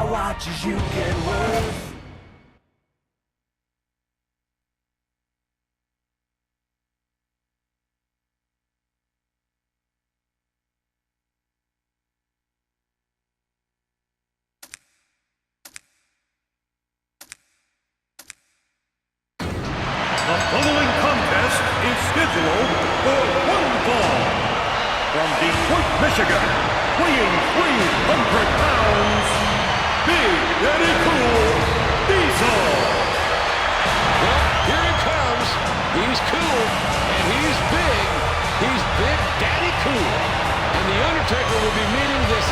watch as you get worse. The following contest is scheduled for one fall. From Detroit, Michigan, weighing 300 pounds, Big Daddy Cool Diesel. Well, here he comes. He's cool, and he's big. He's Big Daddy Cool. And The Undertaker will be meeting this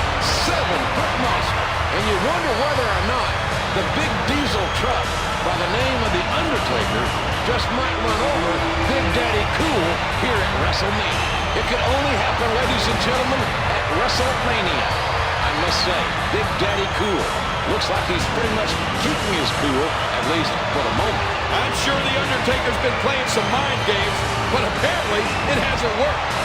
7-foot monster. And you wonder whether or not the big diesel truck by the name of The Undertaker just might run over Big Daddy Cool here at Wrestlemania. It could only happen, ladies and gentlemen, at Wrestlemania. I must say, Big Daddy Cool looks like he's pretty much keeping his cool, at least for the moment. I'm sure The Undertaker's been playing some mind games, but apparently it hasn't worked.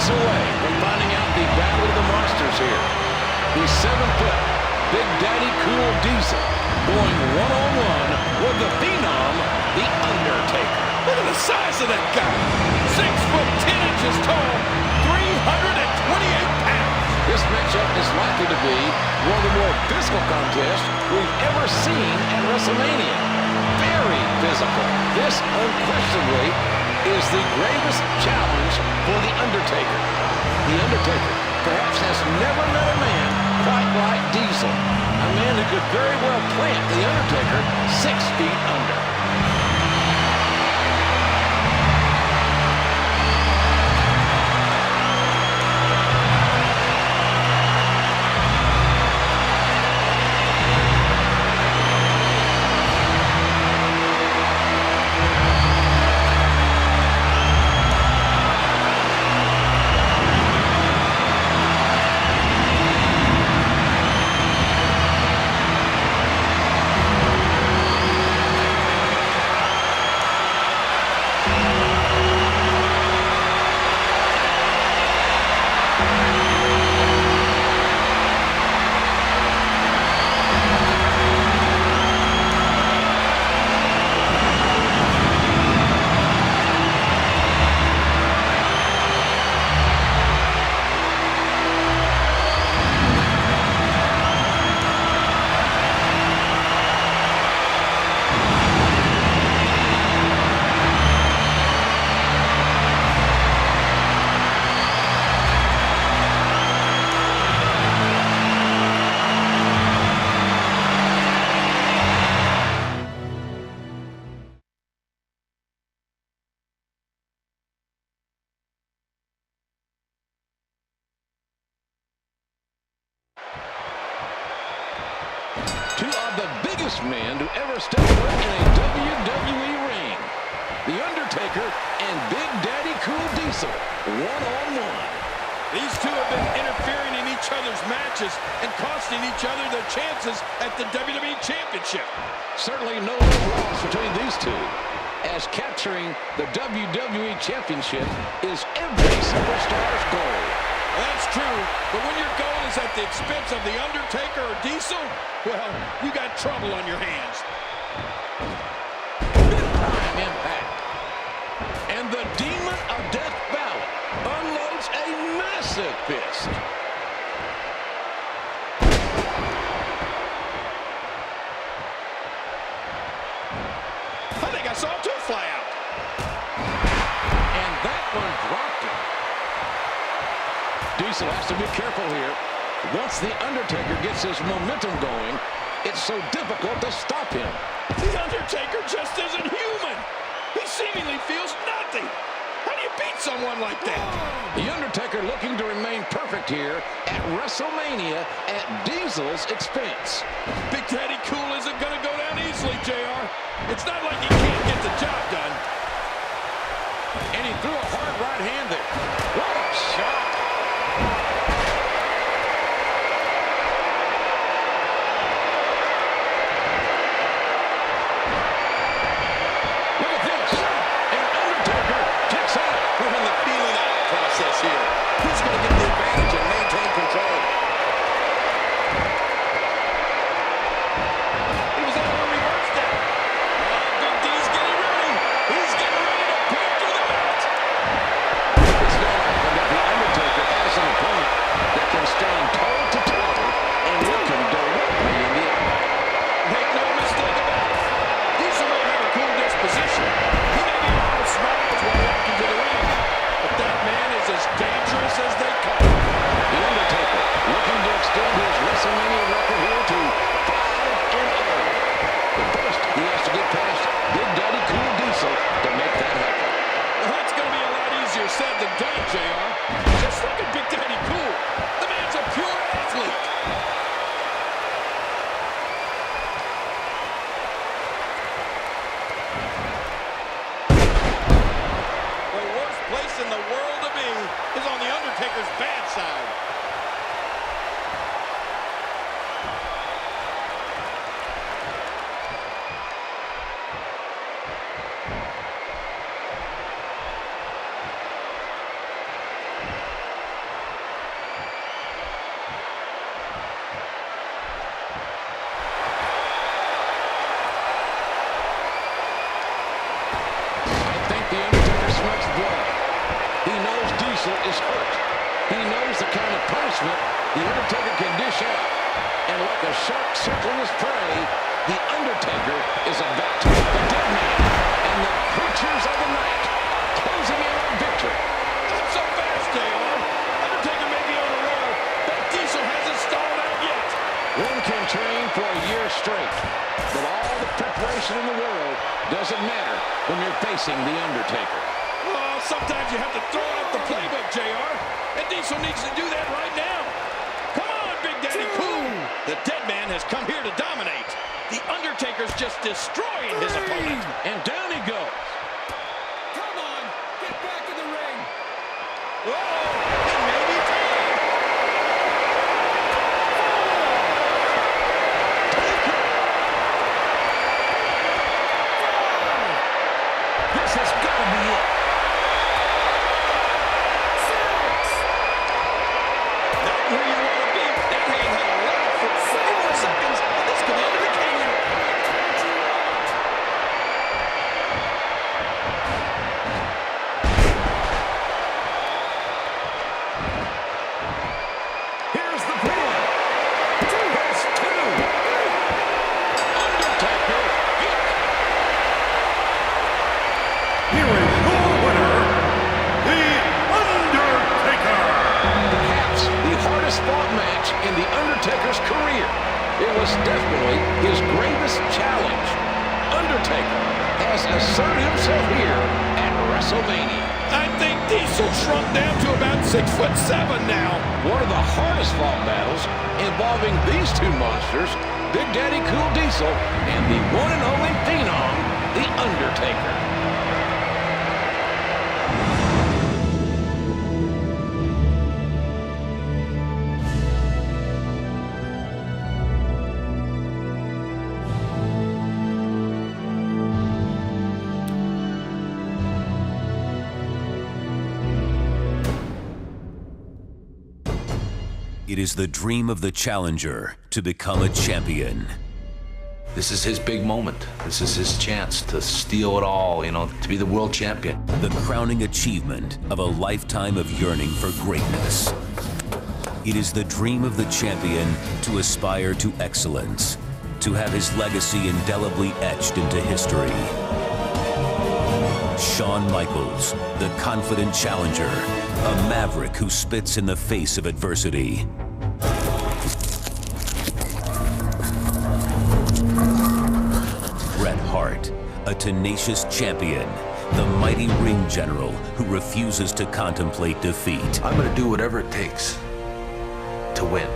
Away from finding out the battle of the monsters here. The 7-foot Big Daddy Cool Diesel going one-on-one with the Phenom, The Undertaker. Look at the size of that guy. 6 foot 10 inches tall, 328 pounds. This matchup is likely to be one of the more physical contests we've ever seen at Wrestlemania. Very physical. This unquestionably is the gravest challenge for The Undertaker. The Undertaker perhaps has never met a man quite like Diesel. A man who could very well plant The Undertaker 6 feet under. Two of the biggest men to ever step foot in a WWE ring. The Undertaker and Big Daddy Cool Diesel, one-on-one. These two have been interfering in each other's matches and costing each other their chances at the WWE Championship. Certainly no loss between these two, as capturing the WWE Championship is every superstar's goal. That's true, but when your goal is at the expense of The Undertaker or Diesel, well, you got trouble on your hands. Big-time impact. And the Demon of Death Valley unloads a massive fist. I think I saw two fly out. And that one dropped him. Diesel has to be careful here. Once The Undertaker gets his momentum going, it's so difficult to stop him. The Undertaker just isn't human. He seemingly feels nothing. How do you beat someone like that? The Undertaker looking to remain perfect here at WrestleMania at Diesel's expense. Big Daddy Cool isn't going to go down easily, JR. It's not like he can't get the job done. And he threw a hard right hand there. What a shot. Look at this. And Undertaker kicks out. We're in the feeling out process here. Who's going to get the advantage and maintain control? He was able to reverse that. Big D's getting ready. He's getting ready to put him through the mat. It's not often that the Undertaker has an opponent that can stand toe-to-toe and look him directly in the eye. Make no mistake about it. Diesel may have a cool disposition. He may be all smiles while walking to the ring. But that man is as dangerous as they come. The Undertaker looking to extend his WrestleMania record here to 5-0. But first, he has to get past Big Daddy Cool Diesel to make that happen. Well, that's going to be a lot easier said than done, JR. Just look at Big Daddy Cool. The man's a pure athlete. The worst place in the world to be is on the Undertaker's bad side. I think the Undertaker smells blood. He knows Diesel is hurt. He knows the kind of punishment the Undertaker can dish out. And like a shark circling his prey, the Undertaker is about to hit the dead man. And the creatures of the night closing in on victory. Not so fast, JR. Undertaker may be on a roll, but Diesel hasn't stalled out yet. One can train for a year straight, but all the preparation in the world doesn't matter when you're facing the Undertaker. Well, sometimes you have to throw out the playbook, JR. And Diesel needs to do that right now. Come on, Big Daddy Cool. The dead man has come here to dominate. The Undertaker's just destroying his opponent. And down he goes. Come on, get back in the ring. Whoa, it may be time. This has got to be it. Not where you want to be. That hand had a lot for 4 more seconds, and this could end the game. Here's the pin. That's 2. Undertaker. Here is your winner, The Undertaker. Perhaps the hardest fought match in The Undertaker's career. It was definitely his greatest challenge. Undertaker has asserted himself here at WrestleMania. I think Diesel shrunk down to about 6'7" now. One of the hardest fought battles involving these two monsters, Big Daddy Cool Diesel and the one and only Phenom, The Undertaker. It is the dream of the challenger to become a champion. This is his big moment. This is his chance to steal it all, you know, to be the world champion. The crowning achievement of a lifetime of yearning for greatness. It is the dream of the champion to aspire to excellence, to have his legacy indelibly etched into history. Shawn Michaels, the confident challenger, a maverick who spits in the face of adversity. Hart, a tenacious champion, the mighty ring general who refuses to contemplate defeat. I'm gonna do whatever it takes to win.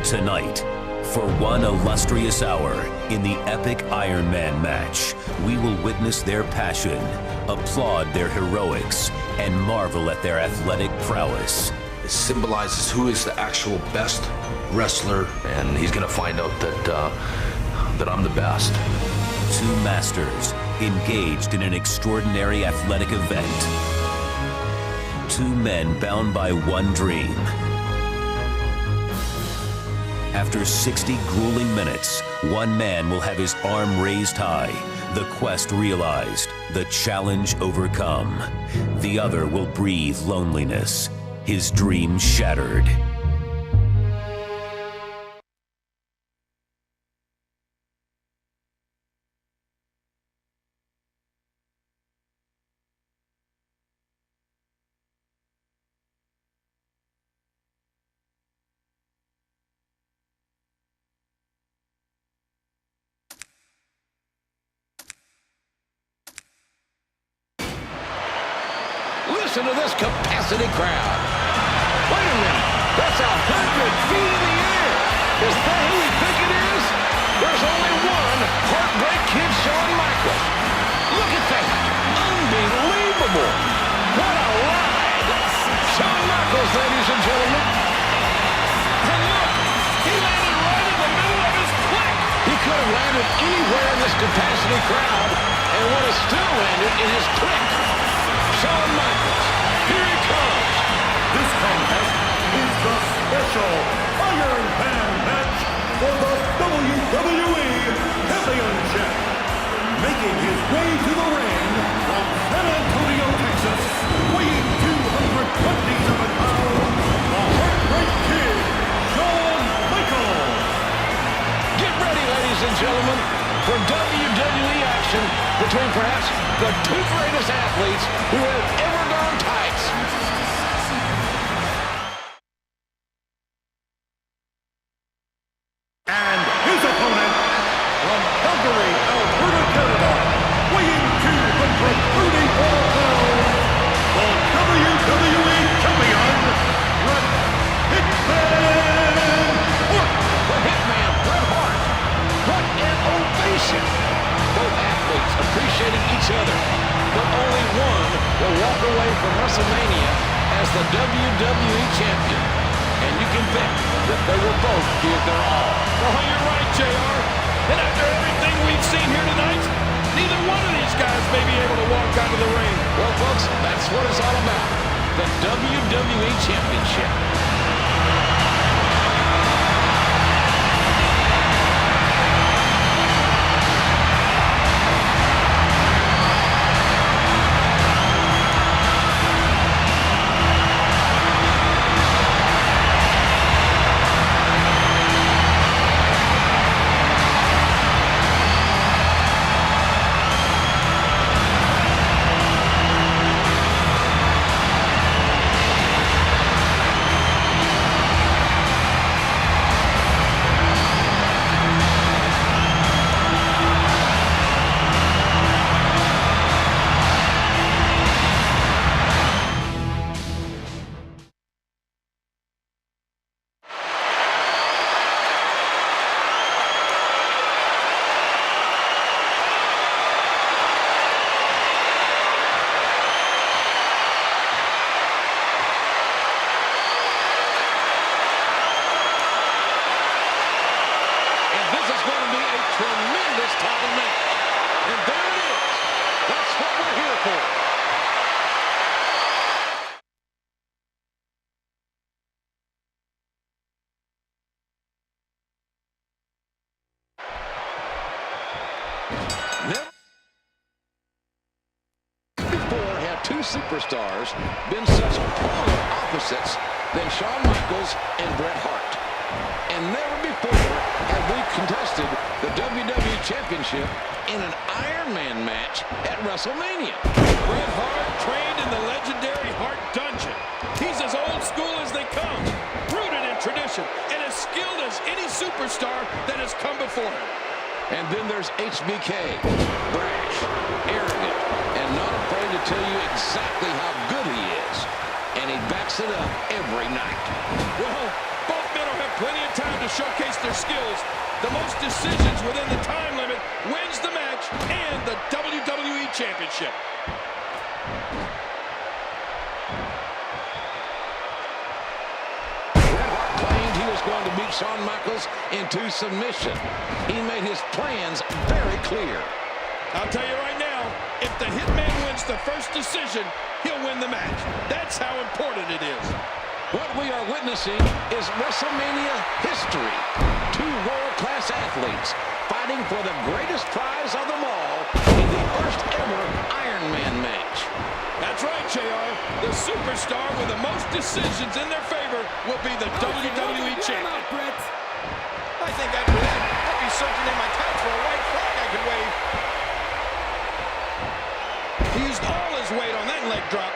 Tonight, for one illustrious hour in the epic Iron Man match, we will witness their passion, applaud their heroics, and marvel at their athletic prowess. It symbolizes who is the actual best wrestler, and he's gonna find out that I'm the best. Two masters engaged in an extraordinary athletic event. Two men bound by one dream. After 60 grueling minutes, one man will have his arm raised high, the quest realized, the challenge overcome. The other will breathe loneliness, his dream shattered. Listen to this capacity crowd. Wait a minute. That's 100 feet in the air. Is that who we think it is? There's only one Heartbreak Kid, Shawn Michaels. Look at that. Unbelievable. What a ride. Shawn Michaels, ladies and gentlemen. And look, he landed right in the middle of his click. He could have landed anywhere in this capacity crowd and would have still landed in his click. Shawn Michaels, here he comes. This contest is the special Iron Man match for the WWE Championship. Making his way to the ring from San Antonio, Texas, weighing 227 pounds, the Heartbreak Kid, Shawn Michaels. Get ready, ladies and gentlemen, for WWE action between perhaps the two greatest athletes who have ever gone tights. And his opponent, from Calgary, Alberta, Canada, weighing 234 pounds, the WWE Champion, Bret Hitman Hart. The Hitman, Bret Hart. What an ovation. Both athletes appreciating each other, but only one will walk away from Wrestlemania as the WWE Champion. And you can bet that they will both give their all. Oh, you're right, JR. And after everything we've seen here tonight, neither one of these guys may be able to walk out of the ring. Well, folks, that's what it's all about. The WWE Championship. Two superstars been such polar opposites than Shawn Michaels and Bret Hart. And never before have we contested the WWE Championship in an Iron Man match at WrestleMania. Bret Hart trained in the legendary Hart Dungeon. He's as old school as they come, rooted in tradition, and as skilled as any superstar that has come before him. And then there's HBK, brash, arrogant, and not afraid to tell you exactly how good he is. And he backs it up every night. Well, both men will have plenty of time to showcase their skills. The most decisions within the time limit wins the match and the WWE Championship. Going to beat Shawn Michaels into submission. He made his plans very clear. I'll tell you right now, if the Hitman wins the first decision, he'll win the match. That's how important it is. What we are witnessing is Wrestlemania history. Two world-class athletes fighting for the greatest prize of them all in the first ever Iron Man match. That's right, JR. The superstar with the most decisions in their favor will be the WWE Champion. I think after that, I'll be searching in my couch for a white flag I can wave. He used all his weight on that leg drop.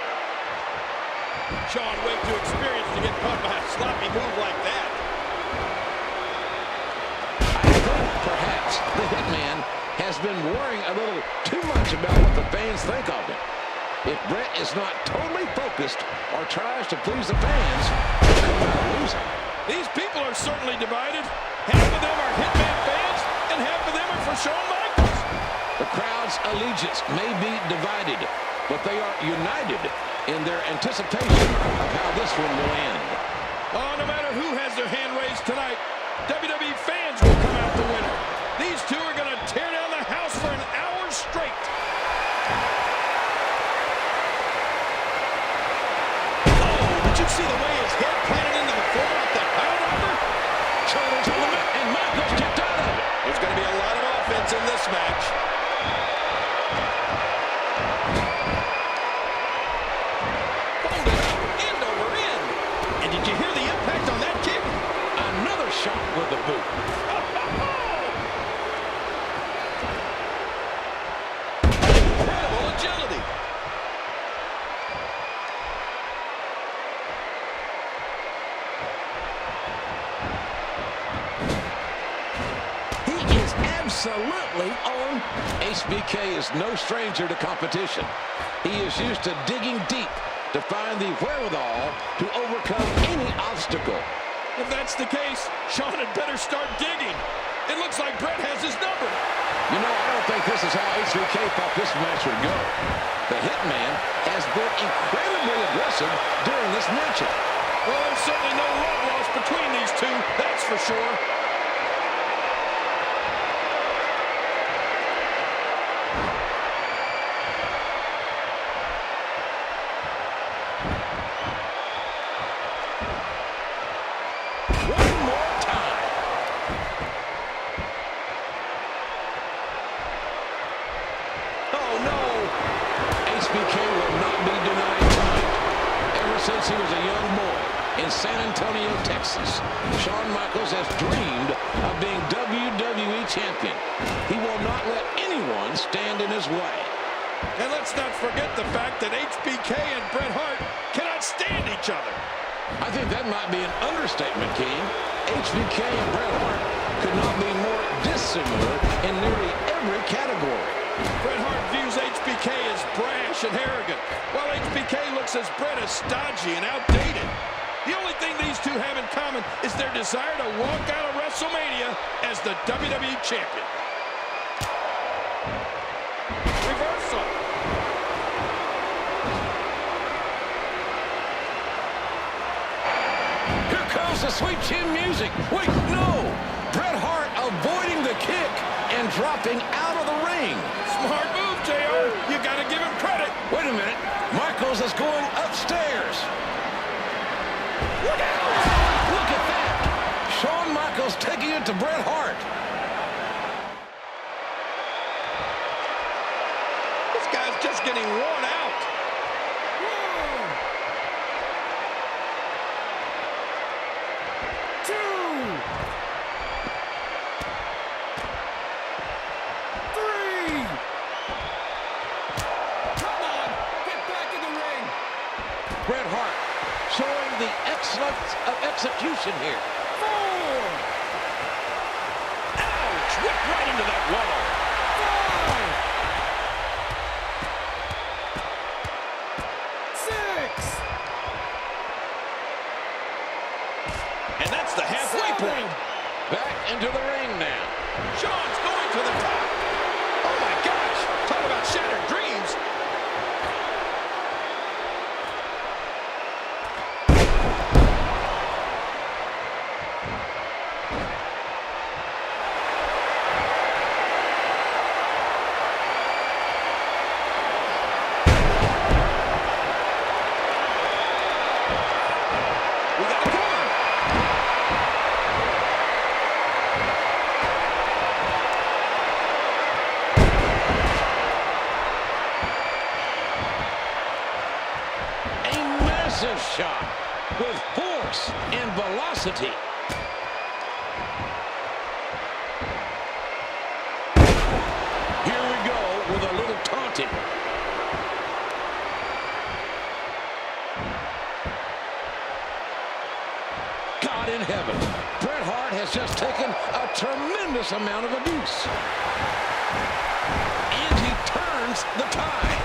Shawn way too experienced to get caught by a sloppy move like that. I think perhaps the Hitman has been worrying a little too much about what the fans think of him. If Brett is not totally focused or tries to please the fans, he'll come out losing. These people are certainly divided. Half of them are Hitman fans, and half of them are for Shawn Michaels. The crowd's allegiance may be divided, but they are united in their anticipation of how this one will end. Oh, no matter who has their hand raised tonight, WWE fans will come out the winner. These two are going to tear down the house for an hour straight. Did you see the way his head planted into the floor like that power robber? Shoulders on the mat, and Michaels kicked out of it. There's going to be a lot of offense in this match. Folded up, end over end. And did you hear the impact on that kick? Another shot with the boot. Incredible agility. Absolutely on. HBK is no stranger to competition. He is used to digging deep to find the wherewithal to overcome any obstacle. If that's the case, Shawn had better start digging. It looks like Brett has his number. You know, I don't think this is how HBK thought this match would go. The Hitman has been incredibly aggressive during this matchup. Well, there's certainly no love lost between these two, that's for sure. Since he was a young boy in San Antonio, Texas, Shawn Michaels has dreamed of being WWE Champion. He will not let anyone stand in his way. And let's not forget the fact that HBK and Bret Hart cannot stand each other. I think that might be an understatement, King. HBK and Bret Hart could not be more dissimilar in nearly every category. Bret Hart views HBK as brash and arrogant, while HBK looks as Bret as stodgy and outdated. The only thing these two have in common is their desire to walk out of WrestleMania as the WWE Champion. Reversal. Here comes the sweet chin music. Wait, no! Bret Hart avoiding the kick and dropping out of the ring. Smart move, JR. You got to give him credit. Wait a minute. Michaels is going upstairs. Look out! Look at that. Shawn Michaels taking it to Bret Hart. This guy's just getting worn out. Bret Hart showing the excellence of execution here. 4. Ouch! Whipped right into that ring now. Shawn's going to the top. Oh, my gosh. Talk about shattered dreams. We got a corner. A massive shot with force and velocity. Here we go with a little taunting. God in heaven, Bret Hart has just taken a tremendous amount of abuse. And he turns the tide.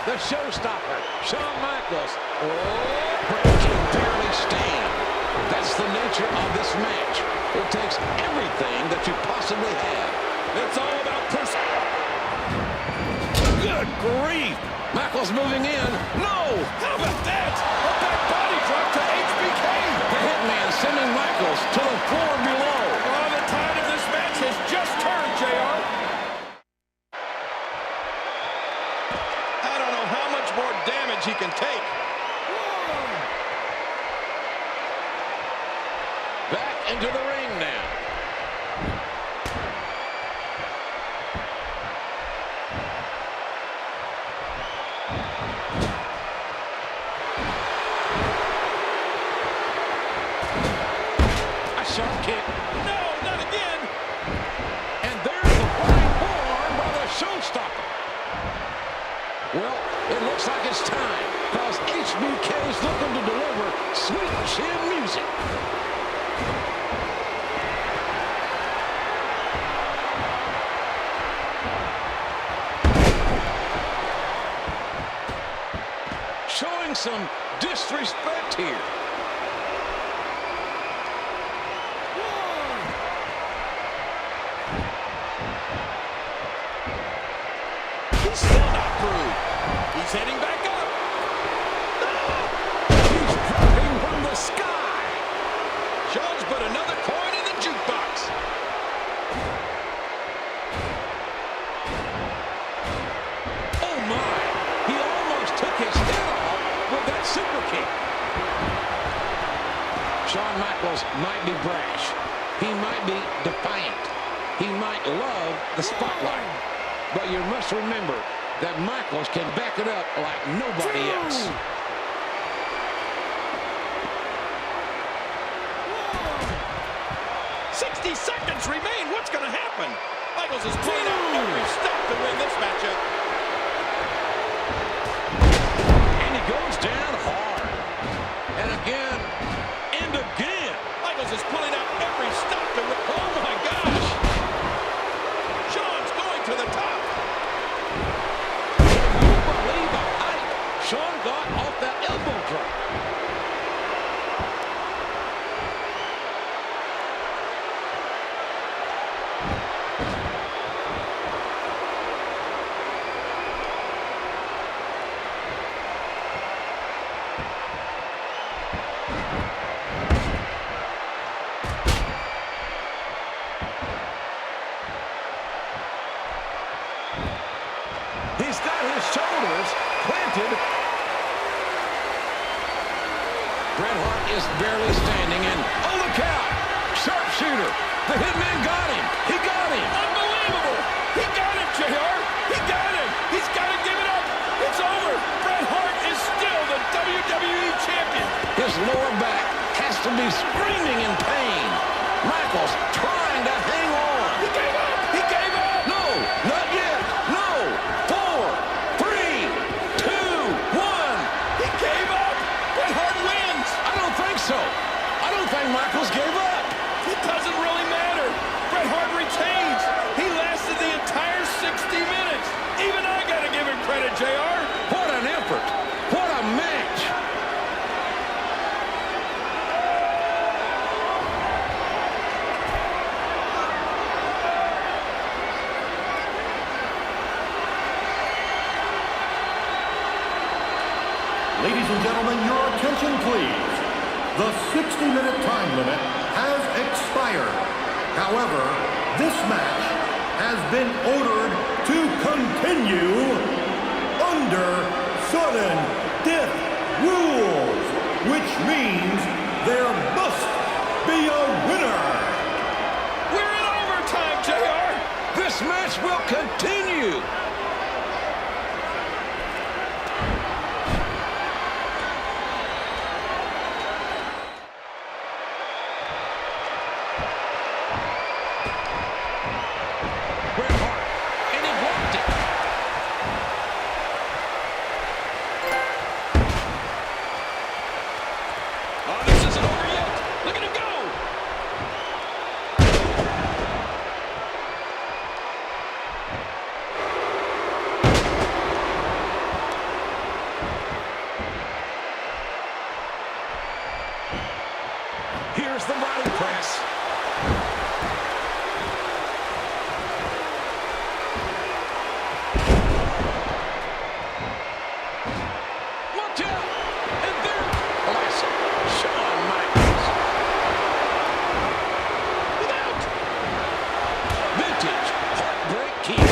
The showstopper, Shawn Michaels. Oh, Bret can barely stand. That's the nature of this match. It takes everything that you possibly have. It's all about Good grief! Michaels moving in. No! How about that? A back body drop to HBK. The Hitman sending Michaels to the floor below. Oh, the tide of this match has just turned, JR. I don't know how much more damage he can take. Back into the ring now. A sharp kick. No, not again. And there's the flying forearm by the showstopper. Well, it looks like it's time, because HBK's looking to deliver sweet chin music. Showing some disrespect here. He's still not through. He's heading back up. He's dropping from the sky. Shawn's put another coin in the jukebox. Oh my! He almost took his head off with that super kick. Shawn Michaels might be brash. He might be defiant. He might love the spotlight. But you must remember that Michaels can back it up like nobody else. 60 seconds remain. What's going to happen? Michaels is playing out every step to win this matchup. And he goes down hard. And again, and again. Michaels is pulling out every step to win. Oh, my gosh. Shawn's going to the top. Can you believe the height Shawn got off that elbow drop? He's got his shoulders planted. Bret Hart is barely standing, and oh, look out! Sharpshooter! The Hitman got him! He got him! Unbelievable. He got him, JR. He got him. He's got to give it up. It's over. Bret Hart is still the WWE champion. His lower back has to be screaming in pain. Michaels trying to hang on. He gave up. He gave up. No, not yet. No. 4, 3, 2, 1. He gave up. Bret Hart wins. I don't think so. I don't think Michaels gave up. It doesn't really matter. Bret Hart retains. He lasted the entire 60 minutes. Even I got to give him credit, JR. What an effort. What a match. The 60-minute time limit has expired. However, this match has been ordered to continue under sudden death rules, which means there must be a winner. We're in overtime, JR. This match will continue. Here's the body press. Watch out! And there, classic Shawn Michaels. Without vintage heartbreak key.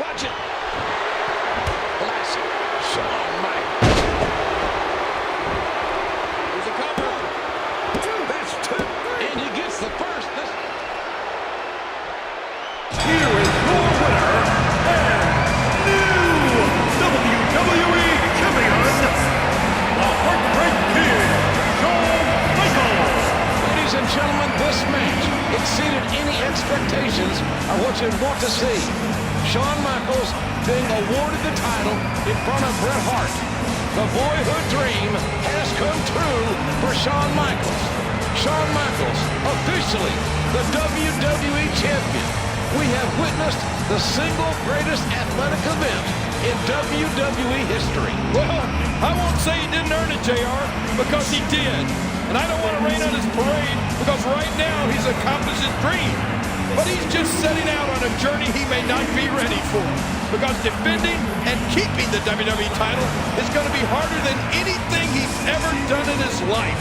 Watch it. Classic Shawn Michaels. That's two. And he gets the first. Here is your winner and new WWE Champion, the Heartbreak Kid, Shawn Michaels. Ladies and gentlemen, this match exceeded any expectations of what you'd want to see. Shawn Michaels being awarded the title in front of Bret Hart. The boyhood dream has come true for Shawn Michaels. Shawn Michaels, officially the WWE Champion. We have witnessed the single greatest athletic event in WWE history. Well, I won't say he didn't earn it, JR, because he did. And I don't want to rain on his parade because right now he's accomplished his dream. But he's just setting out on a journey he may not be ready for. Because defending and keeping the WWE title is going to be harder than anything he's ever done in his life.